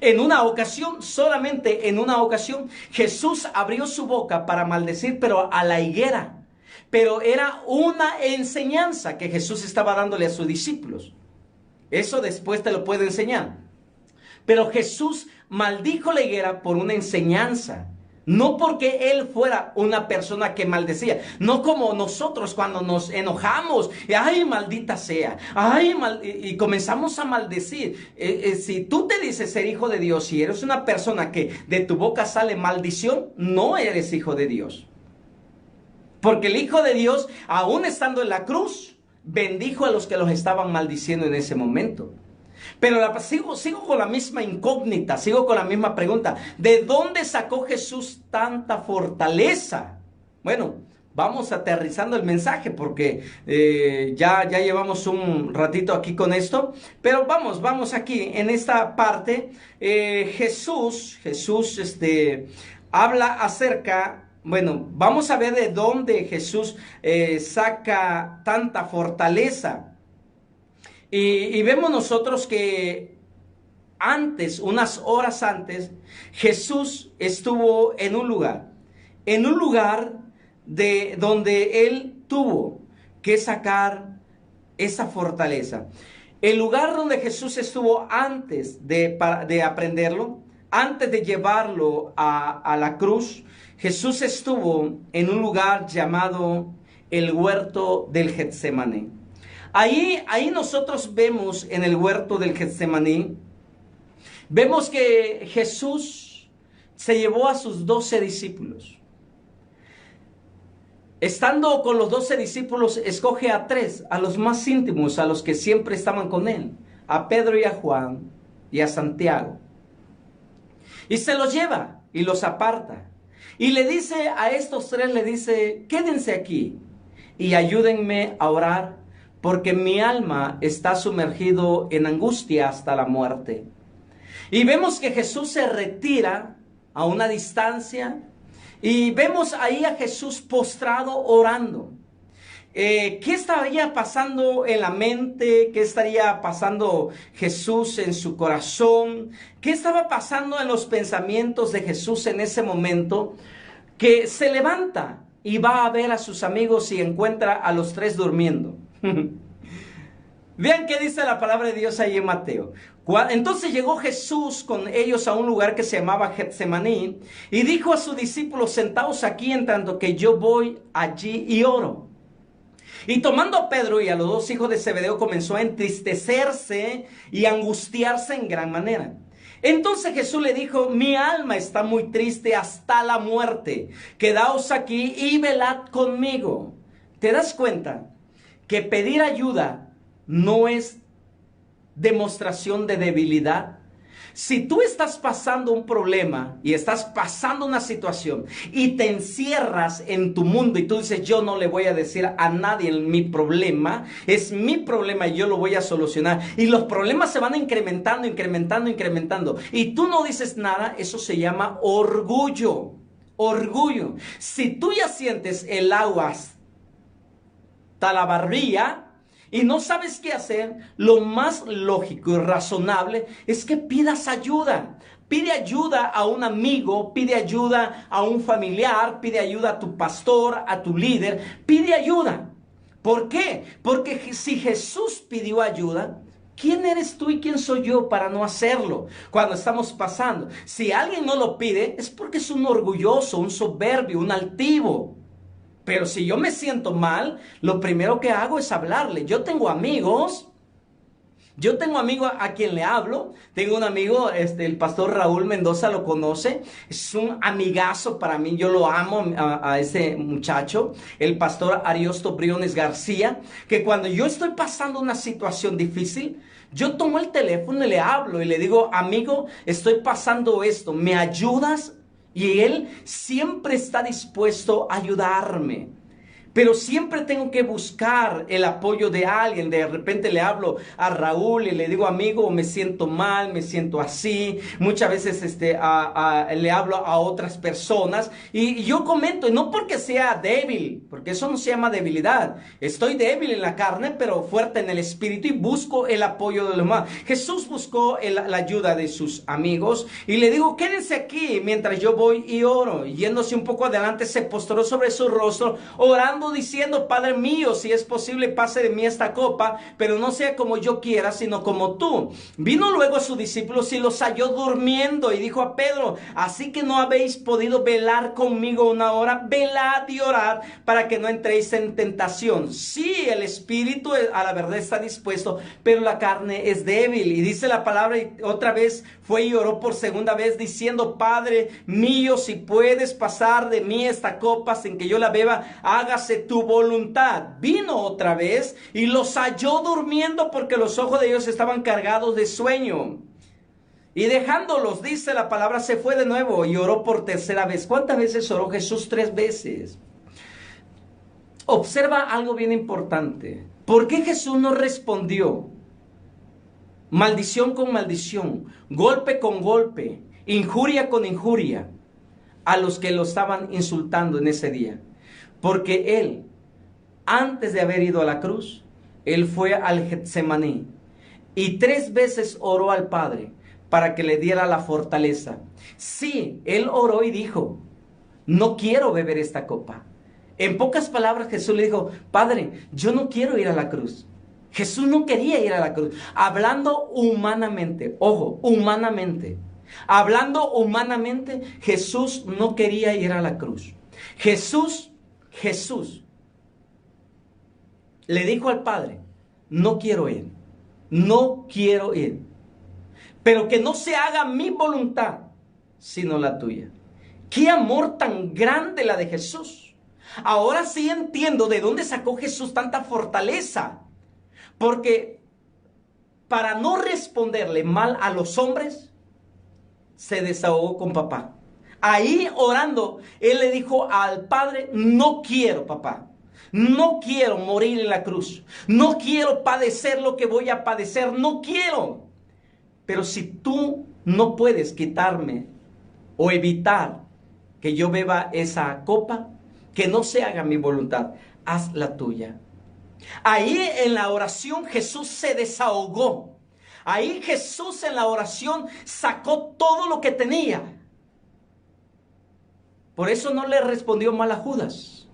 En una ocasión, solamente en una ocasión, Jesús abrió su boca para maldecir, pero a la higuera. Pero era una enseñanza que Jesús estaba dándole a sus discípulos. Eso después te lo puedo enseñar. Pero Jesús maldijo la higuera por una enseñanza. No porque él fuera una persona que maldecía. No como nosotros cuando nos enojamos. ¡Ay, maldita sea! ¡Ay, y comenzamos a maldecir. Si tú te dices ser hijo de Dios y eres una persona que de tu boca sale maldición, no eres hijo de Dios. Porque el Hijo de Dios, aún estando en la cruz, bendijo a los que los estaban maldiciendo en ese momento. Pero sigo con la misma incógnita, sigo con la misma pregunta. ¿De dónde sacó Jesús tanta fortaleza? Bueno, vamos aterrizando el mensaje porque ya llevamos un ratito aquí con esto. Pero vamos aquí en esta parte. Jesús habla acerca... Bueno, vamos a ver de dónde Jesús saca tanta fortaleza. Y vemos nosotros que unas horas antes, Jesús estuvo en un lugar de donde él tuvo que sacar esa fortaleza. El lugar donde Jesús estuvo antes de aprenderlo, antes de llevarlo a la cruz, Jesús estuvo en un lugar llamado el huerto del Getsemaní. Ahí nosotros vemos en el huerto del Getsemaní, vemos que Jesús se llevó a sus 12 discípulos. Estando con los 12 discípulos, escoge a 3, a los más íntimos, a los que siempre estaban con él, a Pedro y a Juan y a Santiago. Y se los lleva y los aparta. Y le dice a estos 3, le dice, quédense aquí y ayúdenme a orar, porque mi alma está sumergido en angustia hasta la muerte. Y vemos que Jesús se retira a una distancia y vemos ahí a Jesús postrado orando. ¿Qué estaría pasando en la mente? ¿Qué estaría pasando Jesús en su corazón? ¿Qué estaba pasando en los pensamientos de Jesús en ese momento? Que se levanta y va a ver a sus amigos y encuentra a los 3 durmiendo. Vean qué dice la palabra de Dios ahí en Mateo. Entonces llegó Jesús con ellos a un lugar que se llamaba Getsemaní y dijo a sus discípulos, sentaos aquí en tanto que yo voy allí y oro. Y tomando a Pedro y a los 2 hijos de Zebedeo comenzó a entristecerse y angustiarse en gran manera. Entonces Jesús le dijo, mi alma está muy triste hasta la muerte. Quedaos aquí y velad conmigo. ¿Te das cuenta que pedir ayuda no es demostración de debilidad? Si tú estás pasando un problema y estás pasando una situación y te encierras en tu mundo y tú dices, yo no le voy a decir a nadie mi problema, es mi problema y yo lo voy a solucionar. Y los problemas se van incrementando y tú no dices nada, eso se llama orgullo. Orgullo. Si tú ya sientes el agua talabarbía y no sabes qué hacer, lo más lógico y razonable es que pidas ayuda. Pide ayuda a un amigo, pide ayuda a un familiar, pide ayuda a tu pastor, a tu líder, pide ayuda. ¿Por qué? Porque si Jesús pidió ayuda, ¿quién eres tú y quién soy yo para no hacerlo cuando estamos pasando? Si alguien no lo pide, es porque es un orgulloso, un soberbio, un altivo. Pero si yo me siento mal, lo primero que hago es hablarle. Yo tengo amigos a quien le hablo. Tengo un amigo, el pastor Raúl Mendoza lo conoce. Es un amigazo para mí. Yo lo amo a ese muchacho. El pastor Ariosto Briones García. Que cuando yo estoy pasando una situación difícil, yo tomo el teléfono y le hablo y le digo, amigo, estoy pasando esto, ¿me ayudas? Y él siempre está dispuesto a ayudarme. Pero siempre tengo que buscar el apoyo de alguien. De repente le hablo a Raúl y le digo, amigo, me siento mal, me siento así. Muchas veces le hablo a otras personas y yo comento, y no porque sea débil, porque eso no se llama debilidad. Estoy débil en la carne, pero fuerte en el espíritu y busco el apoyo de los demás. Jesús buscó la ayuda de sus amigos y le digo, quédense aquí mientras yo voy y oro. Y yéndose un poco adelante, se postró sobre su rostro, orando, diciendo, Padre mío, si es posible, pase de mí esta copa, pero no sea como yo quiera, sino como tú. Vino luego a sus discípulos y los halló durmiendo y dijo a Pedro, así que no habéis podido velar conmigo una hora, velad y orad para que no entréis en tentación. Sí, el espíritu a la verdad está dispuesto, pero la carne es débil. Y dice la palabra, y otra vez fue y oró por segunda vez diciendo, Padre mío, si puedes pasar de mí esta copa sin que yo la beba, hágase tu voluntad. Vino otra vez y los halló durmiendo porque los ojos de ellos estaban cargados de sueño. Y dejándolos, dice la palabra, se fue de nuevo y oró por tercera vez. ¿Cuántas veces oró Jesús? 3 veces. Observa algo bien importante. ¿Por qué Jesús no respondió? Maldición con maldición, golpe con golpe, injuria con injuria a los que lo estaban insultando en ese día. Porque él, antes de haber ido a la cruz, él fue al Getsemaní y 3 veces oró al Padre para que le diera la fortaleza. Sí, él oró y dijo, no quiero beber esta copa. En pocas palabras Jesús le dijo, Padre, yo no quiero ir a la cruz. Jesús no quería ir a la cruz. Hablando humanamente, ojo, humanamente. Hablando humanamente, Jesús no quería ir a la cruz. Jesús le dijo al Padre, no quiero ir, pero que no se haga mi voluntad, sino la tuya. ¡Qué amor tan grande la de Jesús! Ahora sí entiendo de dónde sacó Jesús tanta fortaleza, porque para no responderle mal a los hombres, se desahogó con papá. Ahí orando, él le dijo al Padre, no quiero, papá. No quiero morir en la cruz. No quiero padecer lo que voy a padecer. No quiero. Pero si tú no puedes quitarme o evitar que yo beba esa copa, que no se haga mi voluntad, haz la tuya. Ahí en la oración Jesús se desahogó. Ahí Jesús en la oración sacó todo lo que tenía. Por eso no le respondió mal a Judas.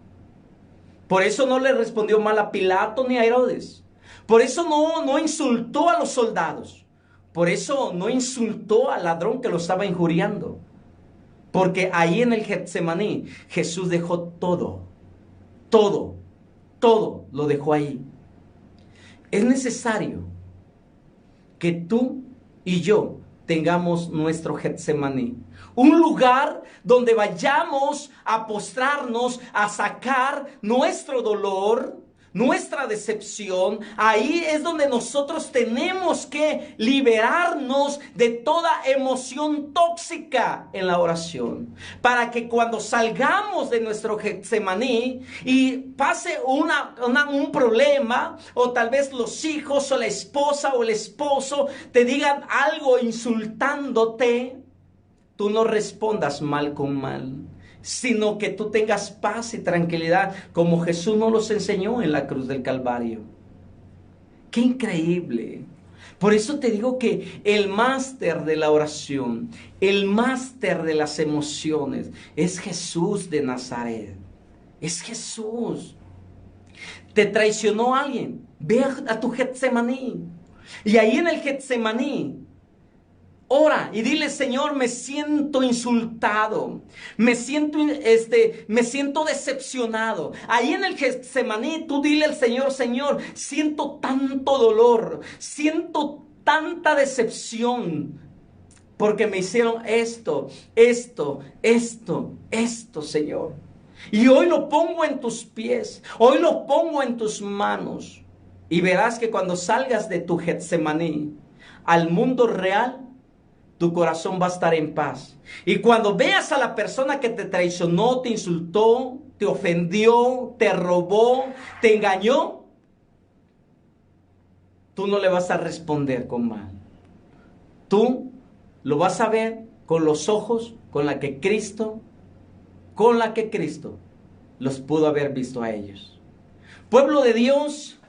Por eso no le respondió mal a Pilato ni a Herodes. Por eso no insultó a los soldados. Por eso no insultó al ladrón que lo estaba injuriando. Porque ahí en el Getsemaní Jesús dejó todo lo dejó ahí. Es necesario que tú y yo tengamos nuestro Getsemaní. Un lugar donde vayamos a postrarnos, a sacar nuestro dolor, nuestra decepción. Ahí es donde nosotros tenemos que liberarnos de toda emoción tóxica en la oración. Para que cuando salgamos de nuestro Getsemaní y pase un problema, o tal vez los hijos o la esposa o el esposo te digan algo insultándote, tú no respondas mal con mal, sino que tú tengas paz y tranquilidad como Jesús nos los enseñó en la cruz del Calvario. ¡Qué increíble! Por eso te digo que el máster de la oración, el máster de las emociones, es Jesús de Nazaret. Es Jesús. Te traicionó alguien. Ve a tu Getsemaní. Y ahí en el Getsemaní, ora y dile: Señor, me siento insultado, me siento decepcionado. Ahí en el Getsemaní, tú dile al Señor: Señor, siento tanto dolor, siento tanta decepción, porque me hicieron esto, Señor. Y hoy lo pongo en tus pies, hoy lo pongo en tus manos. Y verás que cuando salgas de tu Getsemaní al mundo real, tu corazón va a estar en paz. Y cuando veas a la persona que te traicionó, te insultó, te ofendió, te robó, te engañó, tú no le vas a responder con mal. Tú lo vas a ver con los ojos con la que Cristo los pudo haber visto a ellos. Pueblo de Dios,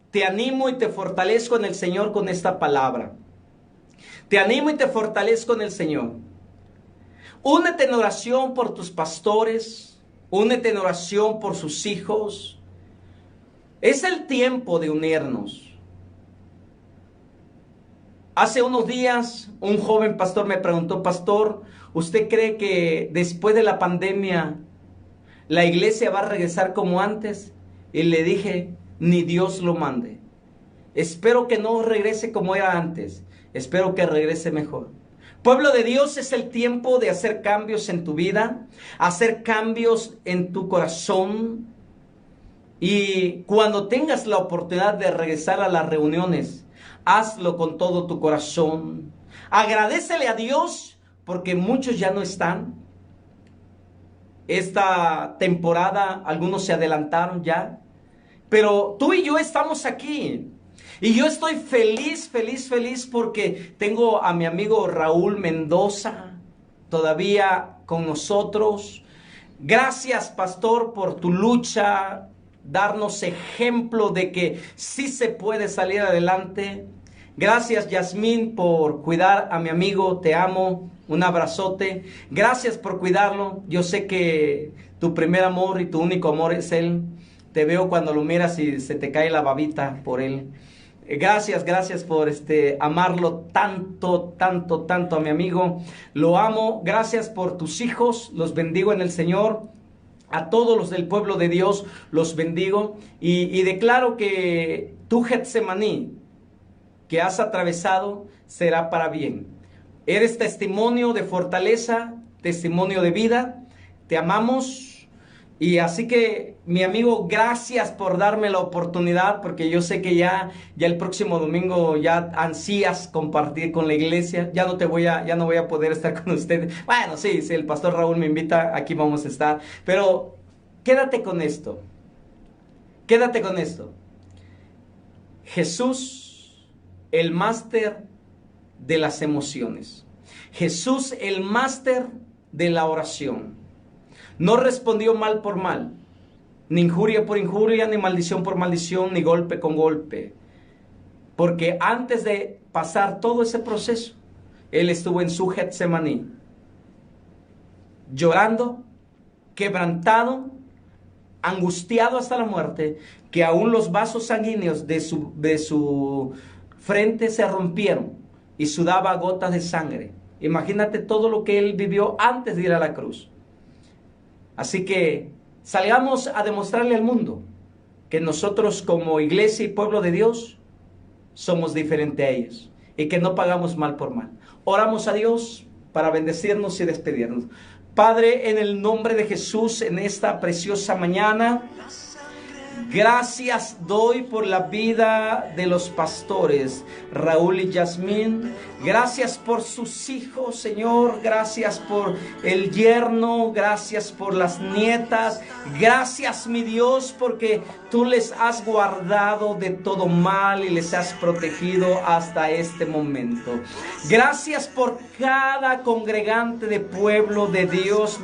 te animo y te fortalezco en el Señor con esta palabra. Te animo y te fortalezco en el Señor. Únete en oración por tus pastores. Únete en oración por sus hijos. Es el tiempo de unirnos. Hace unos días un joven pastor me preguntó: pastor, ¿usted cree que después de la pandemia la iglesia va a regresar como antes? Y le dije: ni Dios lo mande. Espero que no regrese como era antes. Espero que regrese mejor. Pueblo de Dios, es el tiempo de hacer cambios en tu vida, hacer cambios en tu corazón. Y cuando tengas la oportunidad de regresar a las reuniones, hazlo con todo tu corazón. Agradécele a Dios porque muchos ya no están. Esta temporada algunos se adelantaron ya. Pero tú y yo estamos aquí. Y yo estoy feliz porque tengo a mi amigo Raúl Mendoza todavía con nosotros. Gracias, pastor, por tu lucha, darnos ejemplo de que sí se puede salir adelante. Gracias, Yasmín, por cuidar a mi amigo, te amo, un abrazote. Gracias por cuidarlo. Yo sé que tu primer amor y tu único amor es él. Te veo cuando lo miras y se te cae la babita por él. Gracias por amarlo tanto a mi amigo. Lo amo. Gracias por tus hijos. Los bendigo en el Señor. A todos los del pueblo de Dios los bendigo. Y declaro que tu Getsemaní que has atravesado será para bien. Eres testimonio de fortaleza, testimonio de vida. Te amamos. Y así que, mi amigo, gracias por darme la oportunidad, porque yo sé que ya el próximo domingo ya ansías compartir con la iglesia. Ya no voy a poder estar con ustedes. Bueno, sí, el pastor Raúl me invita, aquí vamos a estar. Pero quédate con esto. Quédate con esto. Jesús, el máster de las emociones. Jesús, el máster de la oración. No respondió mal por mal, ni injuria por injuria, ni maldición por maldición, ni golpe con golpe. Porque antes de pasar todo ese proceso, Él estuvo en su Getsemaní, llorando, quebrantado, angustiado hasta la muerte, que aún los vasos sanguíneos de su frente se rompieron y sudaba gotas de sangre. Imagínate todo lo que Él vivió antes de ir a la cruz. Así que salgamos a demostrarle al mundo que nosotros como iglesia y pueblo de Dios somos diferentes a ellos y que no pagamos mal por mal. Oramos a Dios para bendecirnos y despedirnos. Padre, en el nombre de Jesús, en esta preciosa mañana, gracias doy por la vida de los pastores Raúl y Yasmín. Gracias por sus hijos, Señor. Gracias por el yerno. Gracias por las nietas. Gracias, mi Dios, porque tú les has guardado de todo mal y les has protegido hasta este momento. Gracias por cada congregante de pueblo de Dios.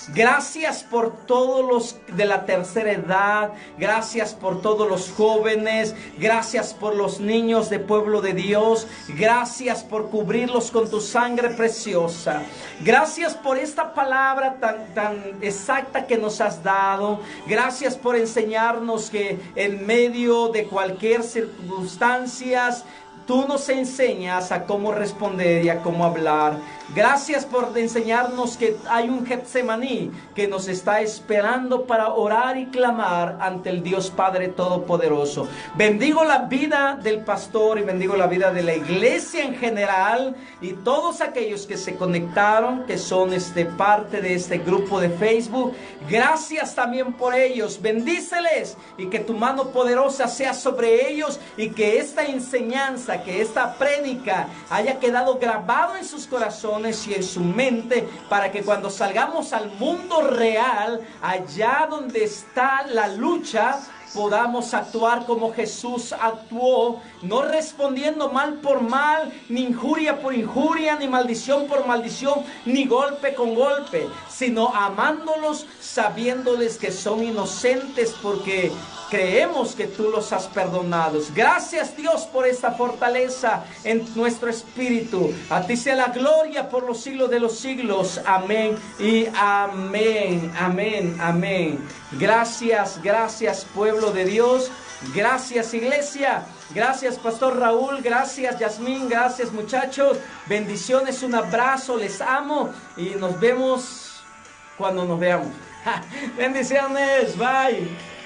Gracias por todos los de la tercera edad. Gracias por todos los jóvenes. Gracias por los niños de pueblo de Dios. Gracias por cubrirlos con tu sangre preciosa. Gracias por esta palabra tan exacta que nos has dado. Gracias por enseñarnos que en medio de cualquier circunstancia tú nos enseñas a cómo responder y a cómo hablar. Gracias por enseñarnos que hay un Getsemaní que nos está esperando para orar y clamar ante el Dios Padre Todopoderoso. Bendigo la vida del pastor y bendigo la vida de la iglesia en general y todos aquellos que se conectaron, que son parte de este grupo de Facebook. Gracias también por ellos. Bendíceles y que tu mano poderosa sea sobre ellos y que esta enseñanza, que esta prédica haya quedado grabado en sus corazones y en su mente, para que cuando salgamos al mundo real, allá donde está la lucha, podamos actuar como Jesús actuó, no respondiendo mal por mal, ni injuria por injuria, ni maldición por maldición, ni golpe con golpe, sino amándolos, sabiéndoles que son inocentes porque creemos que tú los has perdonado. Gracias, Dios, por esta fortaleza en nuestro espíritu. A ti sea la gloria por los siglos de los siglos. Amén y amén. Amén, amén. Gracias, gracias, pueblo de Dios. Gracias, iglesia. Gracias, Pastor Raúl. Gracias, Yasmín. Gracias, muchachos. Bendiciones, un abrazo. Les amo y nos vemos cuando nos veamos. Bendiciones. Bye.